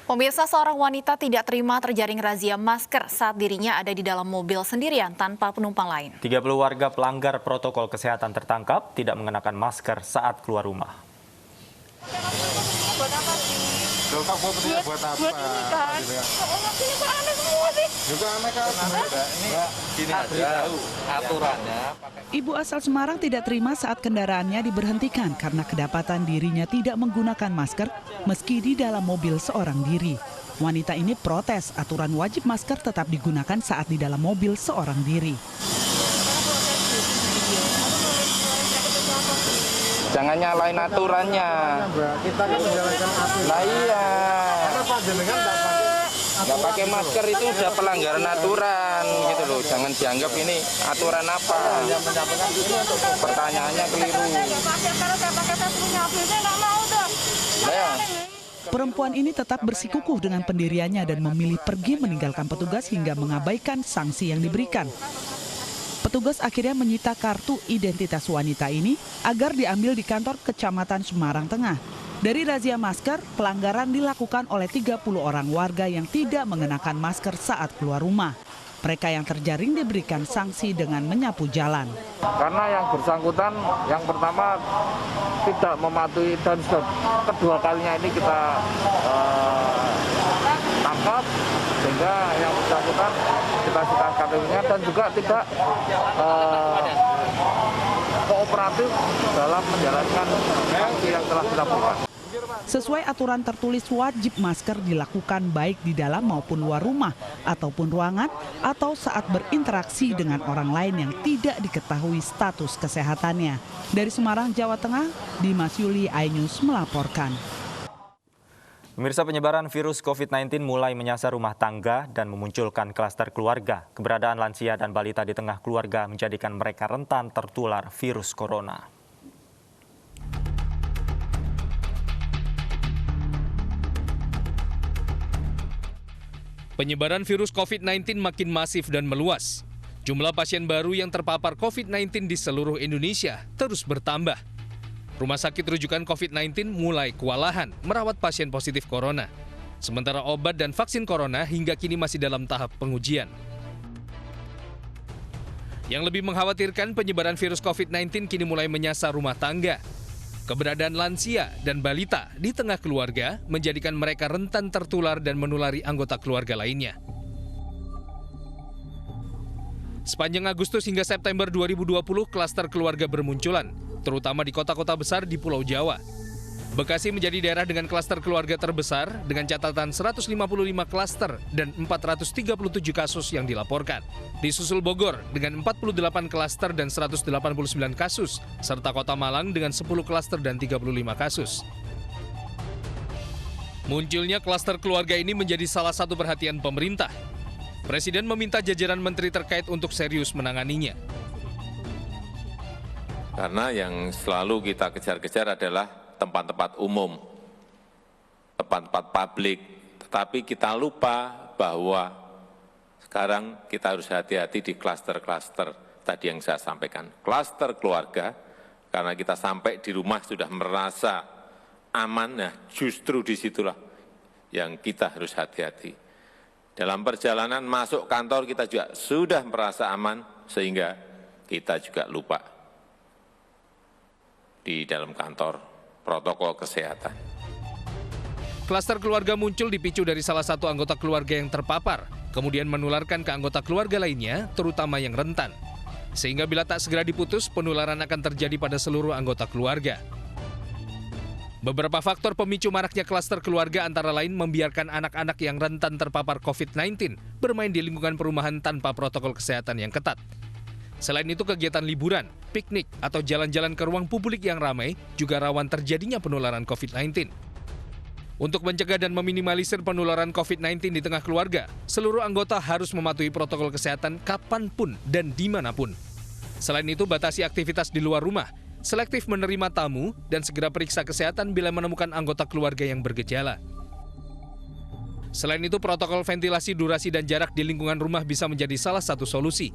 Pemirsa, seorang wanita tidak terima terjaring razia masker saat dirinya ada di dalam mobil sendirian tanpa penumpang lain. 30 warga pelanggar protokol kesehatan tertangkap tidak mengenakan masker saat keluar rumah. Buat apa sih? Buat apa? Buat ini kan. Ini kok aneh semua sih? Juga aneh kan? Gini aja, aturannya. Ibu asal Semarang tidak terima saat kendaraannya diberhentikan karena kedapatan dirinya tidak menggunakan masker meski di dalam mobil seorang diri. Wanita ini protes aturan wajib masker tetap digunakan saat di dalam mobil seorang diri. Jangan nyalain aturannya. Kita kan menjalankan aturan. Nah iya. Karena Pak Jenengan Nggak pakai masker itu udah pelanggaran aturan gitu loh. Jangan dianggap ini aturan apa. Pertanyaannya keliru. Perempuan ini tetap bersikukuh dengan pendiriannya dan memilih pergi meninggalkan petugas hingga mengabaikan sanksi yang diberikan. Petugas akhirnya menyita kartu identitas wanita ini agar diambil di kantor Kecamatan Semarang Tengah. Dari razia masker, pelanggaran dilakukan oleh 30 orang warga yang tidak mengenakan masker saat keluar rumah. Mereka yang terjaring diberikan sanksi dengan menyapu jalan. Karena yang bersangkutan yang pertama tidak mematuhi dan kedua kalinya ini kita tangkap sehingga yang bersangkutan kita sita KTP-nya dan juga tidak kooperatif dalam menjalankan sanksi yang telah dilakukan. Sesuai aturan tertulis wajib masker dilakukan baik di dalam maupun luar rumah ataupun ruangan atau saat berinteraksi dengan orang lain yang tidak diketahui status kesehatannya. Dari Semarang, Jawa Tengah, Dimas Yuli, iNews melaporkan. Pemirsa, penyebaran virus COVID-19 mulai menyasar rumah tangga dan memunculkan klaster keluarga. Keberadaan lansia dan balita di tengah keluarga menjadikan mereka rentan tertular virus corona. Penyebaran virus COVID-19 makin masif dan meluas. Jumlah pasien baru yang terpapar COVID-19 di seluruh Indonesia terus bertambah. Rumah sakit rujukan COVID-19 mulai kewalahan merawat pasien positif corona. Sementara obat dan vaksin corona hingga kini masih dalam tahap pengujian. Yang lebih mengkhawatirkan, penyebaran virus COVID-19 kini mulai menyasar rumah tangga. Keberadaan lansia dan balita di tengah keluarga menjadikan mereka rentan tertular dan menulari anggota keluarga lainnya. Sepanjang Agustus hingga September 2020, klaster keluarga bermunculan, terutama di kota-kota besar di Pulau Jawa. Bekasi menjadi daerah dengan klaster keluarga terbesar dengan catatan 155 klaster dan 437 kasus yang dilaporkan. Disusul Bogor dengan 48 klaster dan 189 kasus, serta Kota Malang dengan 10 klaster dan 35 kasus. Munculnya klaster keluarga ini menjadi salah satu perhatian pemerintah. Presiden meminta jajaran menteri terkait untuk serius menanganinya. Karena yang selalu kita kejar-kejar adalah tempat-tempat umum, tempat-tempat publik. Tetapi kita lupa bahwa sekarang kita harus hati-hati di klaster-klaster tadi yang saya sampaikan. Klaster keluarga, karena kita sampai di rumah sudah merasa aman, nah justru disitulah yang kita harus hati-hati. Dalam perjalanan masuk kantor kita juga sudah merasa aman, sehingga kita juga lupa di dalam kantor protokol kesehatan. Klaster keluarga muncul dipicu dari salah satu anggota keluarga yang terpapar, kemudian menularkan ke anggota keluarga lainnya, terutama yang rentan. Sehingga bila tak segera diputus, penularan akan terjadi pada seluruh anggota keluarga. Beberapa faktor pemicu maraknya klaster keluarga antara lain membiarkan anak-anak yang rentan terpapar COVID-19 bermain di lingkungan perumahan tanpa protokol kesehatan yang ketat. Selain itu, kegiatan liburan, piknik, atau jalan-jalan ke ruang publik yang ramai juga rawan terjadinya penularan COVID-19. Untuk mencegah dan meminimalisir penularan COVID-19 di tengah keluarga, seluruh anggota harus mematuhi protokol kesehatan kapanpun dan dimanapun. Selain itu, batasi aktivitas di luar rumah, selektif menerima tamu, dan segera periksa kesehatan bila menemukan anggota keluarga yang bergejala. Selain itu, protokol ventilasi, durasi, dan jarak di lingkungan rumah bisa menjadi salah satu solusi.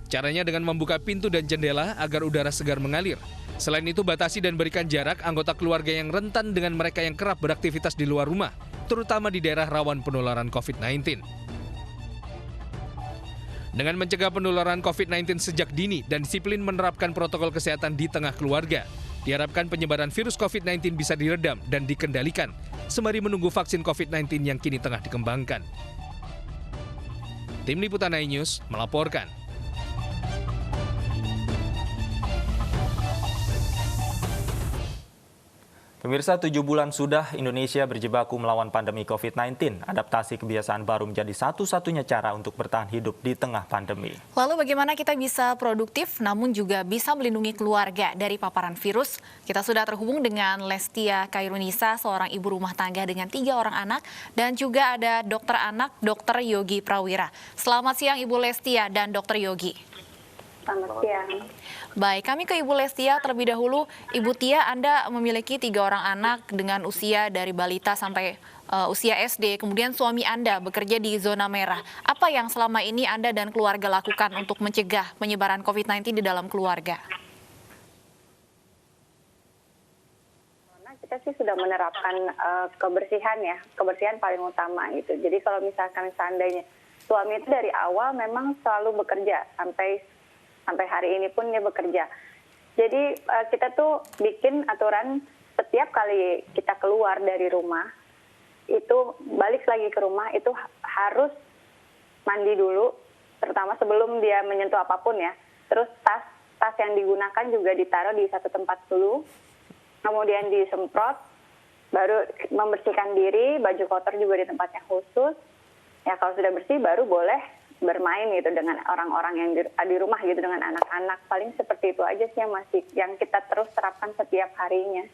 Caranya dengan membuka pintu dan jendela agar udara segar mengalir. Selain itu, batasi dan berikan jarak anggota keluarga yang rentan dengan mereka yang kerap beraktivitas di luar rumah. terutama di daerah rawan penularan COVID-19. Dengan mencegah penularan COVID-19 sejak dini dan disiplin menerapkan protokol kesehatan di tengah keluarga, diharapkan penyebaran virus COVID-19 bisa diredam dan dikendalikan, sembari menunggu vaksin COVID-19 yang kini tengah dikembangkan. Tim Liputan iNews melaporkan. Pemirsa, 7 bulan sudah Indonesia berjibaku melawan pandemi COVID-19. Adaptasi kebiasaan baru menjadi satu-satunya cara untuk bertahan hidup di tengah pandemi. Lalu bagaimana kita bisa produktif namun juga bisa melindungi keluarga dari paparan virus? Kita sudah terhubung dengan Lestia Kairunisa, seorang ibu rumah tangga dengan 3 orang anak, dan juga ada dokter anak, Dr. Yogi Prawira. Selamat siang Ibu Lestia dan Dr. Yogi. Selamat siang. Baik, kami ke Ibu Lestia terlebih dahulu. Ibu Tia, Anda memiliki 3 orang anak dengan usia dari balita sampai usia SD. Kemudian suami Anda bekerja di zona merah. Apa yang selama ini Anda dan keluarga lakukan untuk mencegah penyebaran COVID-19 di dalam keluarga? Kita sih sudah menerapkan kebersihan ya, kebersihan paling utama gitu. Jadi kalau misalkan seandainya suami itu dari awal memang selalu bekerja sampai hari ini pun dia bekerja. Jadi kita tuh bikin aturan setiap kali kita keluar dari rumah, itu balik lagi ke rumah itu harus mandi dulu, terutama sebelum dia menyentuh apapun ya. Terus tas yang digunakan juga ditaruh di satu tempat dulu, kemudian disemprot, baru membersihkan diri, baju kotor juga di tempatnya khusus. Ya kalau sudah bersih baru boleh bermain gitu dengan orang-orang yang di rumah gitu, dengan anak-anak. Paling seperti itu aja sih yang kita terus terapkan setiap harinya,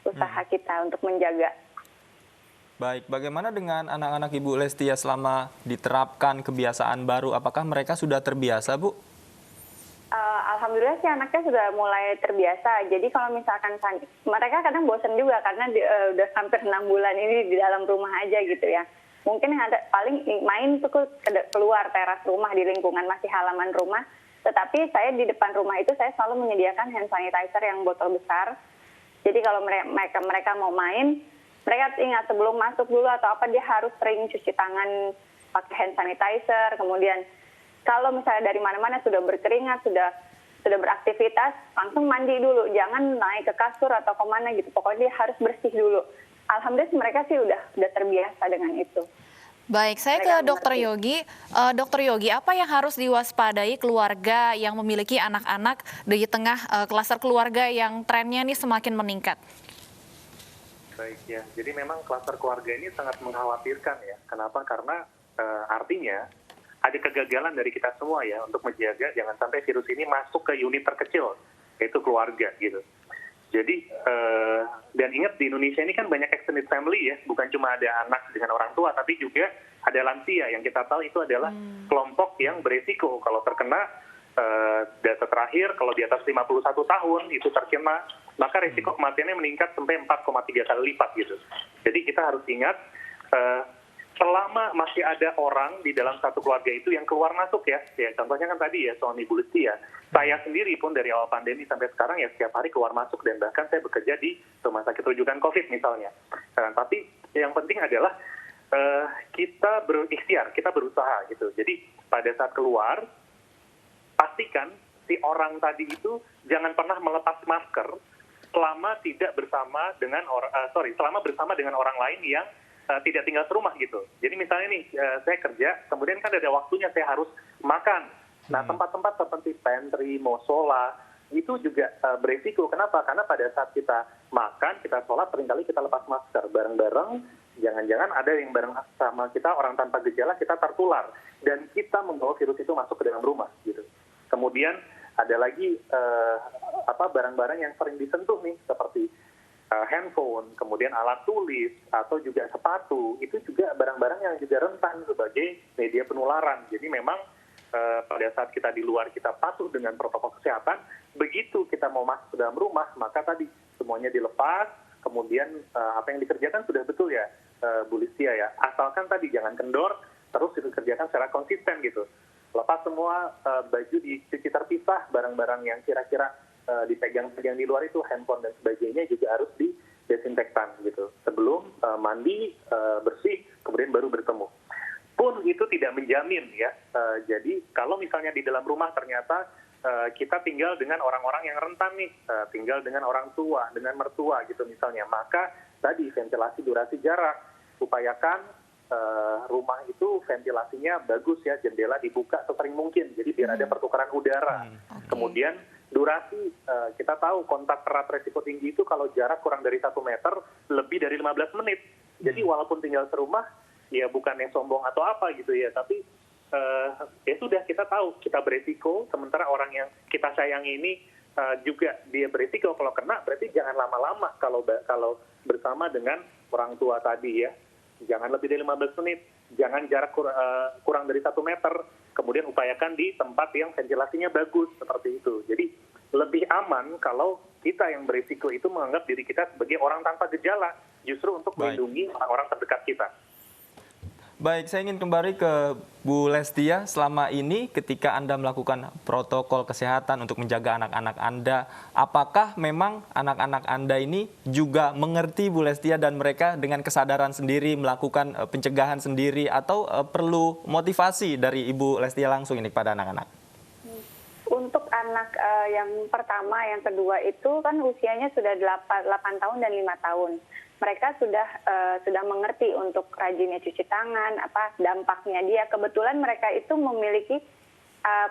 usaha kita untuk menjaga. Baik, bagaimana dengan anak-anak Ibu Lestia selama diterapkan kebiasaan baru? Apakah mereka sudah terbiasa, Bu? Alhamdulillah sih anaknya sudah mulai terbiasa. Jadi kalau misalkan mereka kadang bosan juga karena udah hampir 6 bulan ini di dalam rumah aja gitu ya. Mungkin yang ada paling main tuh keluar teras rumah di lingkungan masih halaman rumah. Tetapi saya di depan rumah itu saya selalu menyediakan hand sanitizer yang botol besar. Jadi kalau mereka mau main, mereka ingat sebelum masuk dulu atau apa dia harus sering cuci tangan pakai hand sanitizer. Kemudian kalau misalnya dari mana-mana sudah berkeringat, sudah beraktivitas, langsung mandi dulu. Jangan naik ke kasur atau kemana gitu. Pokoknya dia harus bersih dulu. Alhamdulillah mereka sih udah terbiasa dengan itu. Baik, saya ke Dr. Yogi. Dr. Yogi, apa yang harus diwaspadai keluarga yang memiliki anak-anak di tengah klaster keluarga yang trennya ini semakin meningkat? Baik ya, jadi memang klaster keluarga ini sangat mengkhawatirkan ya. Kenapa? Karena artinya ada kegagalan dari kita semua ya untuk menjaga jangan sampai virus ini masuk ke unit terkecil, yaitu keluarga gitu. Jadi, dan ingat di Indonesia ini kan banyak extended family ya, bukan cuma ada anak dengan orang tua, tapi juga ada lansia yang kita tahu itu adalah kelompok yang beresiko. Kalau terkena, data terakhir, kalau di atas 51 tahun itu terkena, maka resiko kematiannya meningkat sampai 4,3 kali lipat gitu. Jadi kita harus ingat, selama masih ada orang di dalam satu keluarga itu yang keluar masuk ya contohnya kan tadi ya suami Bu Lestia, saya sendiri pun dari awal pandemi sampai sekarang ya setiap hari keluar masuk dan bahkan saya bekerja di rumah sakit rujukan COVID misalnya. Tapi yang penting adalah kita berikhtiar, kita berusaha gitu. Jadi pada saat keluar pastikan si orang tadi itu jangan pernah melepas masker selama bersama dengan orang lain yang tidak tinggal serumah gitu. Jadi misalnya nih, saya kerja, kemudian kan ada waktunya saya harus makan. Nah, tempat-tempat seperti pantry, musola, itu juga beresiko. Kenapa? Karena pada saat kita makan, kita sholat, seringkali kita lepas masker bareng-bareng. Jangan-jangan ada yang bareng sama kita, orang tanpa gejala, kita tertular. Dan kita membawa virus itu masuk ke dalam rumah gitu. Kemudian ada lagi barang-barang yang sering disentuh nih, seperti handphone, kemudian alat tulis, atau juga sepatu, itu juga barang-barang yang juga rentan sebagai media penularan. Jadi memang pada saat kita di luar kita patuh dengan protokol kesehatan, begitu kita mau masuk ke dalam rumah, maka tadi semuanya dilepas, kemudian apa yang dikerjakan sudah betul ya Bu Lestia ya, asalkan tadi jangan kendor, terus dikerjakan secara konsisten gitu. Lepas semua baju dicuci terpisah, barang-barang yang kira-kira dipegang-pegang di luar itu, handphone dan sebagainya juga harus desinfektan gitu. Sebelum mandi, bersih, kemudian baru bertemu. Pun itu tidak menjamin ya. Jadi kalau misalnya di dalam rumah ternyata kita tinggal dengan orang-orang yang rentan nih, tinggal dengan orang tua, dengan mertua gitu misalnya, maka tadi ventilasi durasi jarak, upayakan rumah itu ventilasinya bagus ya, jendela dibuka sesering mungkin, jadi biar ada pertukaran udara. Kemudian durasi, kita tahu kontak erat resiko tinggi itu kalau jarak kurang dari 1 meter, lebih dari 15 menit. Jadi walaupun tinggal serumah, ya bukan yang sombong atau apa gitu ya, tapi ya sudah kita tahu kita beresiko, sementara orang yang kita sayangi ini juga dia beresiko kalau kena, berarti jangan lama-lama kalau bersama dengan orang tua tadi ya. Jangan lebih dari 15 menit, jangan jarak kurang dari 1 meter, kemudian upayakan di tempat yang ventilasinya bagus, seperti itu. Jadi lebih aman kalau kita yang berisiko itu menganggap diri kita sebagai orang tanpa gejala, justru untuk melindungi orang-orang terdekat kita. Baik, saya ingin kembali ke Bu Lestia. Selama ini ketika Anda melakukan protokol kesehatan untuk menjaga anak-anak Anda, apakah memang anak-anak Anda ini juga mengerti Bu Lestia dan mereka dengan kesadaran sendiri melakukan pencegahan sendiri atau perlu motivasi dari Ibu Lestia langsung ini kepada anak-anak? Untuk anak yang pertama, yang kedua itu kan usianya sudah 8 tahun dan 5 tahun. Mereka sudah mengerti untuk rajinnya cuci tangan, apa dampaknya dia. Kebetulan mereka itu memiliki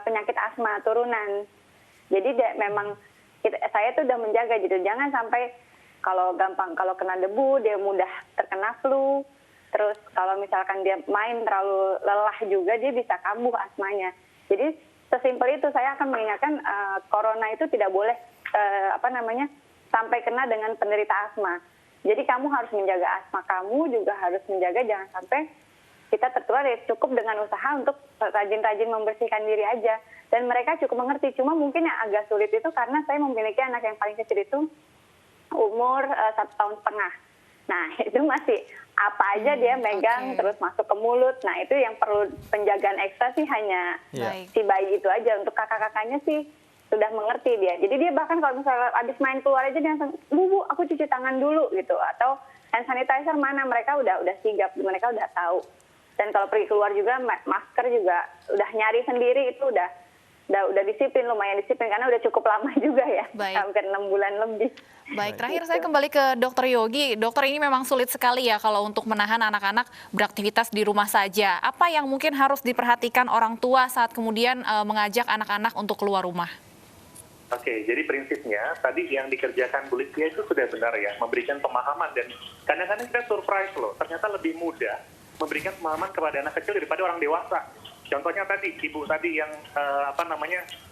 penyakit asma turunan. Jadi memang saya tuh udah menjaga gitu. Jangan sampai kalau kena debu dia mudah terkena flu. Terus kalau misalkan dia main terlalu lelah juga dia bisa kambuh asmanya. Jadi sesimpel itu saya akan mengingatkan corona itu tidak boleh sampai kena dengan penderita asma. Jadi kamu harus menjaga asma kamu, juga harus menjaga jangan sampai kita tertular. Ya cukup dengan usaha untuk rajin-rajin membersihkan diri aja. Dan mereka cukup mengerti. Cuma mungkin yang agak sulit itu karena saya memiliki anak yang paling kecil itu umur 1,5 tahun. Nah itu masih apa aja dia megang terus masuk ke mulut. Nah itu yang perlu penjagaan ekstra sih hanya si bayi itu aja. Untuk kakak-kakaknya sih sudah mengerti dia. Jadi dia bahkan kalau misalnya habis main keluar aja dia langsung, Bu, aku cuci tangan dulu gitu. Atau hand sanitizer mana, mereka udah sigap, mereka udah tahu. Dan kalau pergi keluar juga masker juga udah nyari sendiri, itu udah disiplin, lumayan disiplin karena udah cukup lama juga ya. Hampir 6 bulan lebih. Baik, terakhir saya kembali ke Dokter Yogi. Dokter, ini memang sulit sekali ya kalau untuk menahan anak-anak beraktivitas di rumah saja. Apa yang mungkin harus diperhatikan orang tua saat kemudian mengajak anak-anak untuk keluar rumah? Oke, jadi prinsipnya tadi yang dikerjakan Bu Lestia itu sudah benar ya, memberikan pemahaman, dan kadang-kadang kita surprise loh, ternyata lebih mudah memberikan pemahaman kepada anak kecil daripada orang dewasa. Contohnya tadi, ibu tadi yang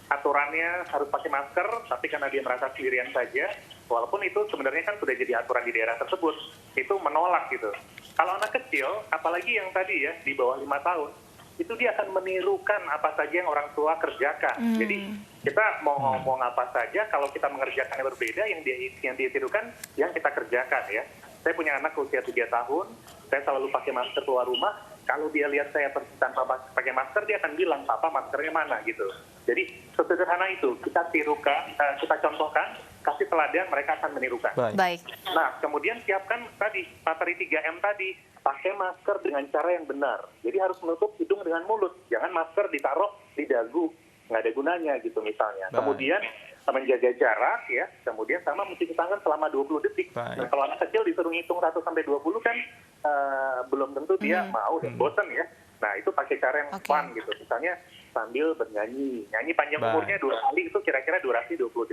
aturannya harus pakai masker, tapi karena dia merasa sendirian saja, walaupun itu sebenarnya kan sudah jadi aturan di daerah tersebut, itu menolak gitu. Kalau anak kecil, apalagi yang tadi ya, di bawah 5 tahun, itu dia akan menirukan apa saja yang orang tua kerjakan. Jadi kita mau ngomong apa saja, kalau kita mengerjakannya berbeda, yang dia tirukan, yang kita kerjakan ya. Saya punya anak usia 3 tahun, saya selalu pakai masker keluar rumah. Kalau dia lihat saya pergi tanpa pakai masker, dia akan bilang, Papa maskernya mana gitu. Jadi sesederhana itu, kita tirukan, kita contohkan, kasih teladan, mereka akan menirukan. Baik. Nah, kemudian siapkan tadi, materi 3M tadi, pakai masker dengan cara yang benar. Jadi harus menutup hidung dengan mulut. Jangan masker ditaruh di dagu, nggak ada gunanya gitu misalnya. Kemudian menjaga jarak ya, kemudian sama mencuci tangan selama 20 detik. Nah, kalau anak kecil disuruh ngitung 1 sampai 20 kan belum tentu dia mau dan bosan ya. Nah, itu pakai cara yang fun gitu. Misalnya sambil bernyanyi. Nyanyi panjang umurnya 2 kali itu kira-kira durasi 20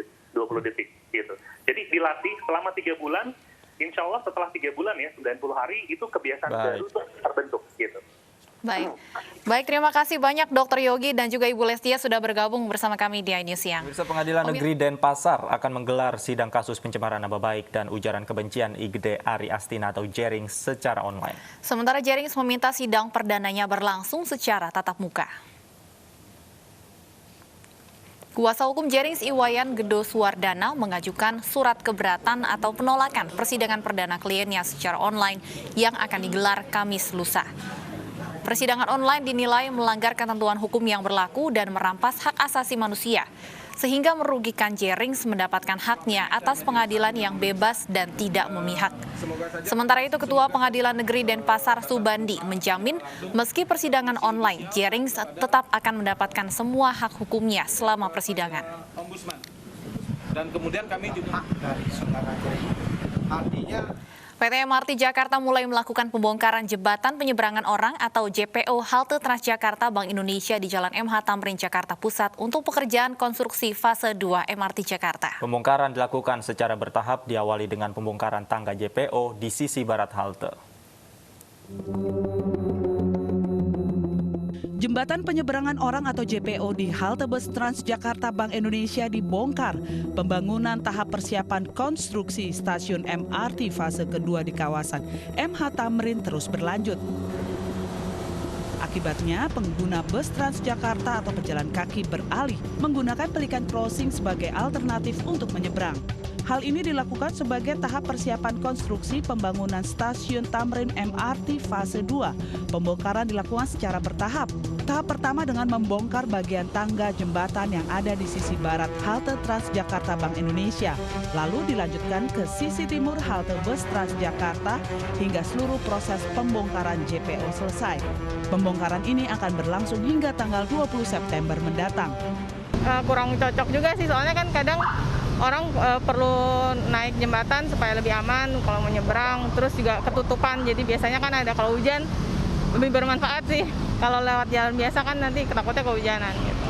detik gitu. Jadi dilatih selama 3 bulan, insya Allah setelah 3 bulan ya, 90 hari itu kebiasaan baru terbentuk gitu. Baik, terima kasih banyak Dr. Yogi dan juga Ibu Lestia sudah bergabung bersama kami di iNews Siang. Pemirsa, Pengadilan Negeri Denpasar akan menggelar sidang kasus pencemaran nama baik dan ujaran kebencian Igede Ari Astina atau Jerings secara online. Sementara Jerings meminta sidang perdananya berlangsung secara tatap muka. Kuasa hukum Jerings Iwayan Gedo Suwardana mengajukan surat keberatan atau penolakan persidangan perdana kliennya secara online yang akan digelar Kamis lusa. Persidangan online dinilai melanggar ketentuan hukum yang berlaku dan merampas hak asasi manusia. sehingga merugikan Jerings mendapatkan haknya atas pengadilan yang bebas dan tidak memihak. Sementara itu, Ketua Pengadilan Negeri Denpasar Subandi menjamin meski persidangan online, Jerings tetap akan mendapatkan semua hak hukumnya selama persidangan. Dan kemudian kami juga hak dari saudara Jerings. Artinya PT MRT Jakarta mulai melakukan pembongkaran jembatan penyeberangan orang atau JPO halte Transjakarta Bank Indonesia di Jalan MH Tamrin, Jakarta Pusat untuk pekerjaan konstruksi fase 2 MRT Jakarta. Pembongkaran dilakukan secara bertahap, diawali dengan pembongkaran tangga JPO di sisi barat halte. Jembatan penyeberangan orang atau JPO di halte bus Transjakarta Bank Indonesia dibongkar. Pembangunan tahap persiapan konstruksi stasiun MRT fase kedua di kawasan MH Tamrin terus berlanjut. Akibatnya, pengguna bus Transjakarta atau pejalan kaki beralih menggunakan pelikan crossing sebagai alternatif untuk menyeberang. Hal ini dilakukan sebagai tahap persiapan konstruksi pembangunan stasiun Tamrin MRT fase 2. Pembongkaran dilakukan secara bertahap. Tahap pertama dengan membongkar bagian tangga jembatan yang ada di sisi barat halte Transjakarta Bank Indonesia. Lalu dilanjutkan ke sisi timur halte bus Transjakarta hingga seluruh proses pembongkaran JPO selesai. Pembongkaran ini akan berlangsung hingga tanggal 20 September mendatang. Kurang cocok juga sih, soalnya kan kadang orang perlu naik jembatan supaya lebih aman kalau mau nyebrang, terus juga ketutupan, jadi biasanya kan ada kalau hujan lebih bermanfaat sih. Kalau lewat jalan biasa kan nanti takutnya kehujanan gitu.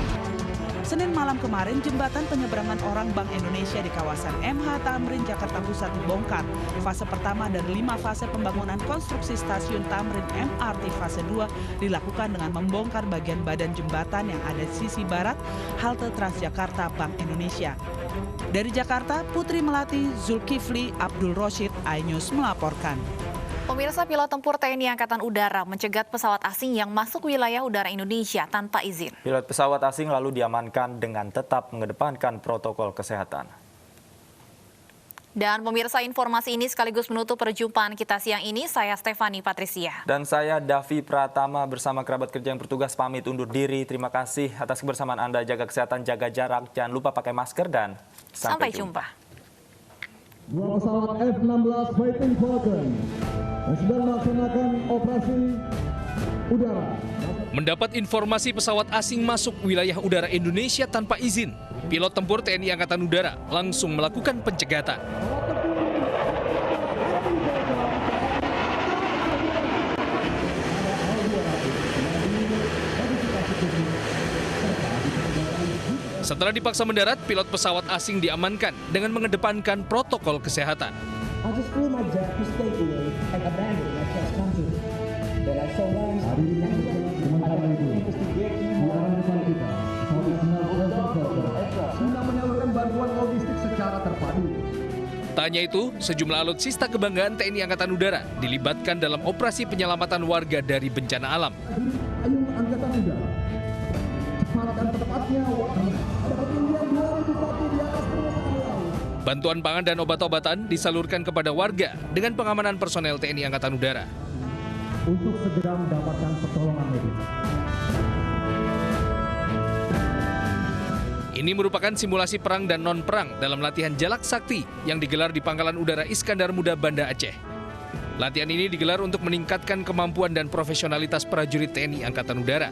Senin malam kemarin, jembatan penyeberangan orang Bank Indonesia di kawasan MH Tamrin, Jakarta Pusat dibongkar. Fase pertama dari 5 fase pembangunan konstruksi stasiun Tamrin MRT fase 2 dilakukan dengan membongkar bagian badan jembatan yang ada di sisi barat halte Transjakarta Bank Indonesia. Dari Jakarta, Putri Melati, Zulkifli, Abdul Roshid, iNews melaporkan. Pemirsa, pilot tempur TNI Angkatan Udara mencegat pesawat asing yang masuk wilayah udara Indonesia tanpa izin. Pilot pesawat asing lalu diamankan dengan tetap mengedepankan protokol kesehatan. Dan pemirsa, informasi ini sekaligus menutup perjumpaan kita siang ini. Saya Stefani Patricia. Dan saya Davi Pratama bersama kerabat kerja yang bertugas pamit undur diri. Terima kasih atas kebersamaan Anda. Jaga kesehatan, jaga jarak, jangan lupa pakai masker dan sampai jumpa. Dua pesawat F-16 Fighting Falcon yang sedang melaksanakan operasi udara. Mendapat informasi pesawat asing masuk wilayah udara Indonesia tanpa izin, pilot tempur TNI Angkatan Udara langsung melakukan pencegatan. Setelah dipaksa mendarat, pilot pesawat asing diamankan dengan mengedepankan protokol kesehatan. Tak hanya itu, sejumlah alutsista kebanggaan TNI Angkatan Udara dilibatkan dalam operasi penyelamatan warga dari bencana alam. Bantuan pangan dan obat-obatan disalurkan kepada warga dengan pengamanan personel TNI Angkatan Udara. Untuk segera mendapatkan pertolongan medis. Ini merupakan simulasi perang dan non-perang dalam latihan Jalak Sakti yang digelar di Pangkalan Udara Iskandar Muda, Banda Aceh. Latihan ini digelar untuk meningkatkan kemampuan dan profesionalitas prajurit TNI Angkatan Udara.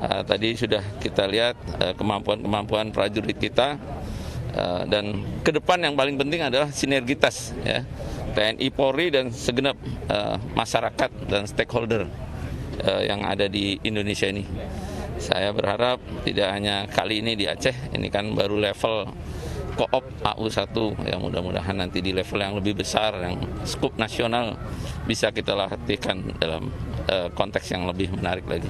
Tadi sudah kita lihat kemampuan-kemampuan prajurit kita, dan ke depan yang paling penting adalah sinergitas ya, TNI Polri dan segenap masyarakat dan stakeholder yang ada di Indonesia ini. Saya berharap tidak hanya kali ini di Aceh, ini kan baru level Koop AU1, yang mudah-mudahan nanti di level yang lebih besar, yang skup nasional bisa kita latihkan dalam konteks yang lebih menarik lagi.